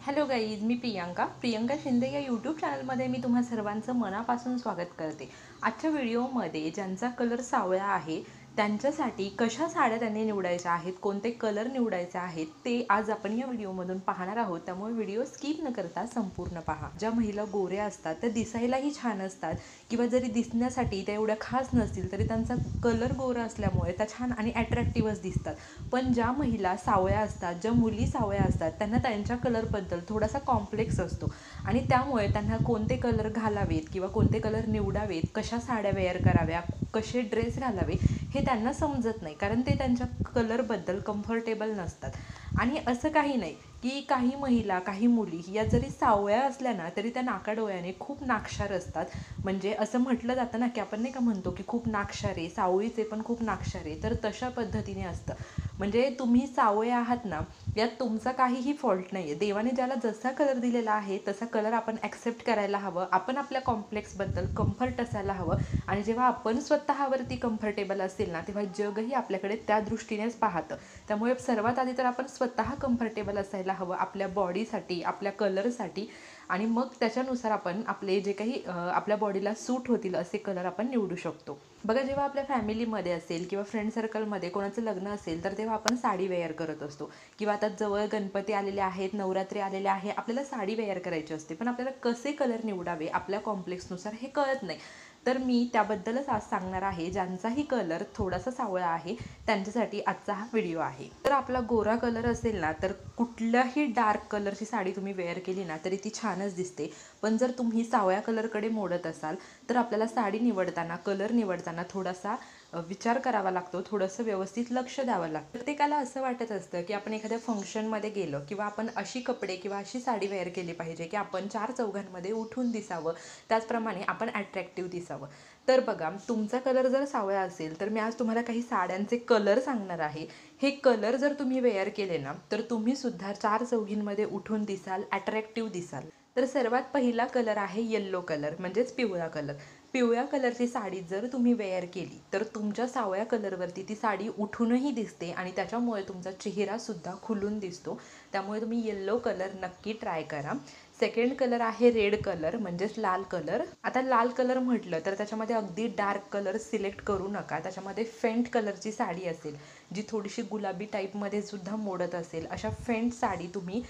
Hello guys, मी प्रियंका शिंदे या YouTube चॅनलमध्ये मी तुम्हा सर्वांचं मनापासून स्वागत करते। आजच्या व्हिडिओमध्ये ज्यांचा कलर सावळा आहे त्यांच्यासाठी कशा साड्या त्यांनी निवडायच्या आहेत, कोणते कलर निवडायचे आहेत ते आज आपण या व्हिडिओमधून पाहणार आहोत। त्यामुळे व्हिडिओ स्किप न करता संपूर्ण पहा। ज्या महिला गोऱ्या असतात त्या दिसायलाही छान असतात किंवा जरी दिसण्यासाठी त्या एवढ्या खास नसतील तरी त्यांचा कलर गोरा असल्यामुळे त्या छान आणि अट्रॅक्टिव्हच दिसतात। पण ज्या महिला सावळ्या असतात, ज्या मुली सावळ्या असतात त्यांना त्यांच्या कलरबद्दल थोडासा कॉम्प्लेक्स असतो आणि त्यामुळे त्यांना कोणते कलर घालावेत किंवा कोणते कलर निवडावेत, कशा साड्या वेअर कराव्या, कसे ड्रेस घालावे हे त्यांना समजत नाही, कारण ते त्यांच्या कलरबद्दल कम्फर्टेबल नसतात। आणि असं काही नाही की काही महिला, काही मुली या जरी सावळ्या असल्या ना तरी त्या नाकाडोळ्याने खूप नाकशार असतात। म्हणजे असं म्हटलं जातं ना की आपण नाही का म्हणतो की खूप नाकशारे, सावळीचे पण खूप नाकशारे, तर तशा पद्धतीने असतं। म्हणजे तुम्ही सावळे आहात ना, यात तुमचा काहीही फॉल्ट नाही आहे। देवाने ज्याला जसा कलर दिलेला आहे तसा कलर आपण ॲक्सेप्ट करायला हवं। आपण आपल्या कॉम्प्लेक्सबद्दल कम्फर्ट असायला हवं आणि जेव्हा आपण स्वतःवरती कम्फर्टेबल असेल ना तेव्हा जगही आपल्याकडे त्या दृष्टीनेच पाहतं। त्यामुळे सर्वात आधी तर आपण स्वतः कम्फर्टेबल असायला हवं आपल्या बॉडीसाठी, आपल्या कलरसाठी, आणि मग त्याच्यानुसार आपण आपले जे काही आपल्या बॉडीला सूट होतील असे कलर आपण निवडू शकतो। बघा, जेव्हा आपल्या फॅमिलीमध्ये असेल किंवा फ्रेंड सर्कलमध्ये कोणाचं लग्न असेल तर तेव्हा आपण साडी वेअर करत असतो, किंवा आता जवळ गणपती आलेले आहेत, नवरात्री आलेले आहे, आपल्याला साडी वेअर करायची असते, पण आपल्याला कसे कलर निवडावे आपल्या कॉम्प्लेक्सनुसार हे कळत नाही। तर मी त्याबद्दलच आज सांगणार आहे। ज्यांचाही कलर थोडासा सावळा आहे त्यांच्यासाठी आजचा हा व्हिडिओ आहे। तर आपला गोरा कलर असेल ना तर कुठल्याही डार्क कलरची साडी तुम्ही वेअर केली ना तरी ती छानच दिसते। पण जर तुम्ही सावळ्या कलरकडे मोडत असाल तर आपल्याला साडी निवडताना, कलर निवडताना थोडासा विचार करावा लागतो, थोडंसं व्यवस्थित लक्ष द्यावं लागतं। प्रत्येकाला असं वाटत असतं की आपण एखाद्या फंक्शनमध्ये गेलो किंवा आपण अशी कपडे किंवा अशी साडी वेअर केली पाहिजे की आपण चार चौघांमध्ये उठून दिसावं, त्याचप्रमाणे आपण अट्रॅक्टिव्ह दिसावं। तर बघा, तुमचा कलर जर सावळा असेल तर मी आज तुम्हाला काही साड्यांचे कलर सांगणार आहे। हे कलर जर तुम्ही वेअर केले ना तर तुम्ही सुद्धा चार चौघींमध्ये उठून दिसाल, अट्रॅक्टिव्ह दिसाल। तर सर्वात पहिला कलर आहे येल्लो कलर, म्हणजेच पिवळा कलर। पिवळ्या कलरची साडी जर तुम्ही वेअर केली तर तुमच्या सावळ्या कलरवरती ती साडी उठूनही दिसते आणि त्याच्यामुळे तुमचा चेहरासुद्धा खुलून दिसतो। त्यामुळे तुम्ही येल्लो कलर नक्की ट्राय करा। सेकंड कलर आहे रेड कलर, म्हणजेच लाल कलर। आता लाल कलर म्हटलं तर त्याच्यामध्ये अगदी डार्क कलर सिलेक्ट करू नका। त्याच्यामध्ये फेंट कलरची साडी असेल जी थोडीशी गुलाबी टाईपमध्ये सुद्धा मोडत असेल, अशा फेंट साडी तुम्ही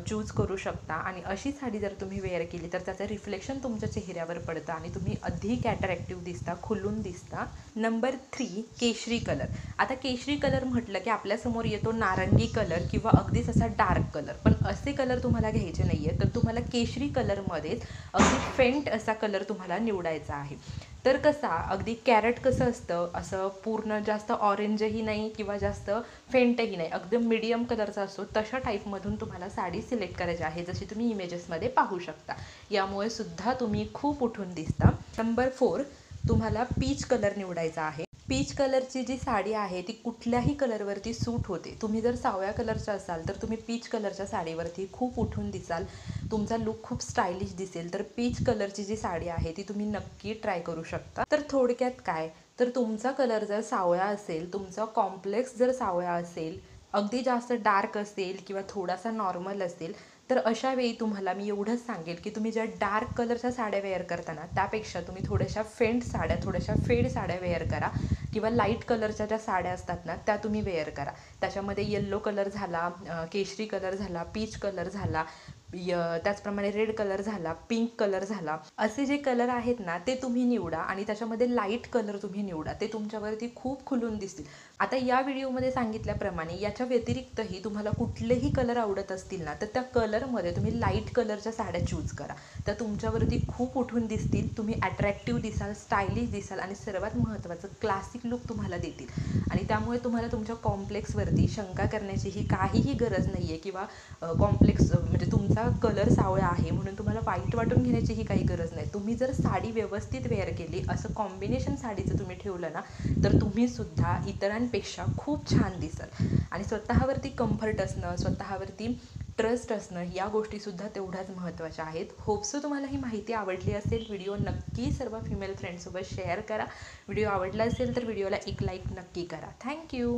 चूज करू शकता। आणि अशी साडी जर तुम्ही वेअर केली तर त्याचं रिफ्लेक्शन तुमच्या चेहऱ्यावर पडतं आणि तुम्ही अधिक अट्रॅक्टिव्ह दिसता, खुलून दिसता। नंबर 3 केशरी कलर। आता केशरी कलर म्हटलं की आपल्यासमोर येतो नारंगी कलर किंवा अगदीच असा डार्क कलर, पण असे कलर तुम्हाला घ्यायचे नाही आहे। तर तुम्हाला केशरी कलरमध्येच अगदी फेंट असा कलर तुम्हाला निवडायचा आहे। तर कसा, अगदी कॅरेट कसं असतं, असं पूर्ण जास्त ऑरेंजही नाही किंवा जास्त फेंटही नाही, एकदम मीडियम कलरचा असतो, तशा टाईपमधून तुम्हाला साडी सिलेक्ट करायची आहे, जशी तुम्ही इमेजेसमध्ये पाहू शकता। यामुळे सुद्धा तुम्ही खूप उठून दिसता। नंबर 4 तुम्हाला पीच कलर निवडायचा आहे। पीच कलरची जी साडी आहे ती कुठल्याही कलरवरती सूट होते। तुम्ही जर सावळ्या कलरचा असाल तर तुम्ही पीच कलरच्या साडीवरती खूप उठून दिसाल, तुमचा लुक खूप स्टायलिश दिसेल। तर पीच कलरची जी साडी आहे ती तुम्ही नक्की ट्राय करू शकता। तर थोडक्यात काय, तर तुमचा कलर जर सावळा असेल, तुमचा कॉम्प्लेक्स जर सावळा असेल, अगदी जास्त डार्क असेल किंवा थोडासा नॉर्मल असेल, तर अशा वेळी तुम्हाला मी एवढंच सांगेल की तुम्ही ज्या डार्क कलरच्या साड्या वेअर करताना त्यापेक्षा तुम्ही थोड्याशा फेंट साड्या, थोड्याशा फेड साड्या वेअर करा, किंवा लाईट कलरच्या ज्या साड्या असतात ना त्या तुम्ही वेअर करा। त्याच्यामध्ये येल्लो कलर झाला, केशरी कलर झाला, पीच कलर झाला, त्याचप्रमाणे रेड कलर झाला, पिंक कलर झाला, असे जे कलर आहेत ना ते तुम्ही निवडा आणि त्याच्यामध्ये लाईट कलर तुम्ही निवडा, ते तुमच्यावरती खूप खुलून दिसतील। आता या व्हिडिओमध्ये सांगितल्याप्रमाणे याच्या व्यतिरिक्तही तुम्हाला कुठलेही कलर आवडत असतील ना तर त्या कलरमध्ये तुम्ही लाईट कलरच्या साड्या चूज करा, त्या तुमच्यावरती खूप उठून दिसतील, तुम्ही अट्रॅक्टिव्ह दिसाल, स्टायलिश दिसाल आणि सर्वात महत्त्वाचं क्लासिक लुक तुम्हाला देतील। आणि त्यामुळे तुम्हाला तुमच्या कॉम्प्लेक्सवरती शंका करण्याचीही काहीही गरज नाही आहे, किंवा कॉम्प्लेक्स म्हणजे तुमचा कलर सावळा आहे म्हणून तुम्हाला वाईट वाटून घेण्याचीही काही गरज नाही। तुम्ही जर साडी व्यवस्थित वेअर केली, असं कॉम्बिनेशन साडीचं तुम्ही ठेवलं ना तर तुम्ही सुद्धा इतरांपेक्षा खूप छान दिसाल। आणि स्वतःवरती कम्फर्ट असणं, स्वतःवरती ट्रस्ट असणं, या गोष्टीसुद्धा तेवढ्याच महत्त्वाच्या आहेत। होपसो तुम्हाला ही माहिती आवडली असेल। व्हिडिओ नक्की सर्व फिमेल फ्रेंड्ससोबत शेअर करा। व्हिडिओ आवडला असेल तर व्हिडिओला एक लाईक नक्की करा। थँक्यू।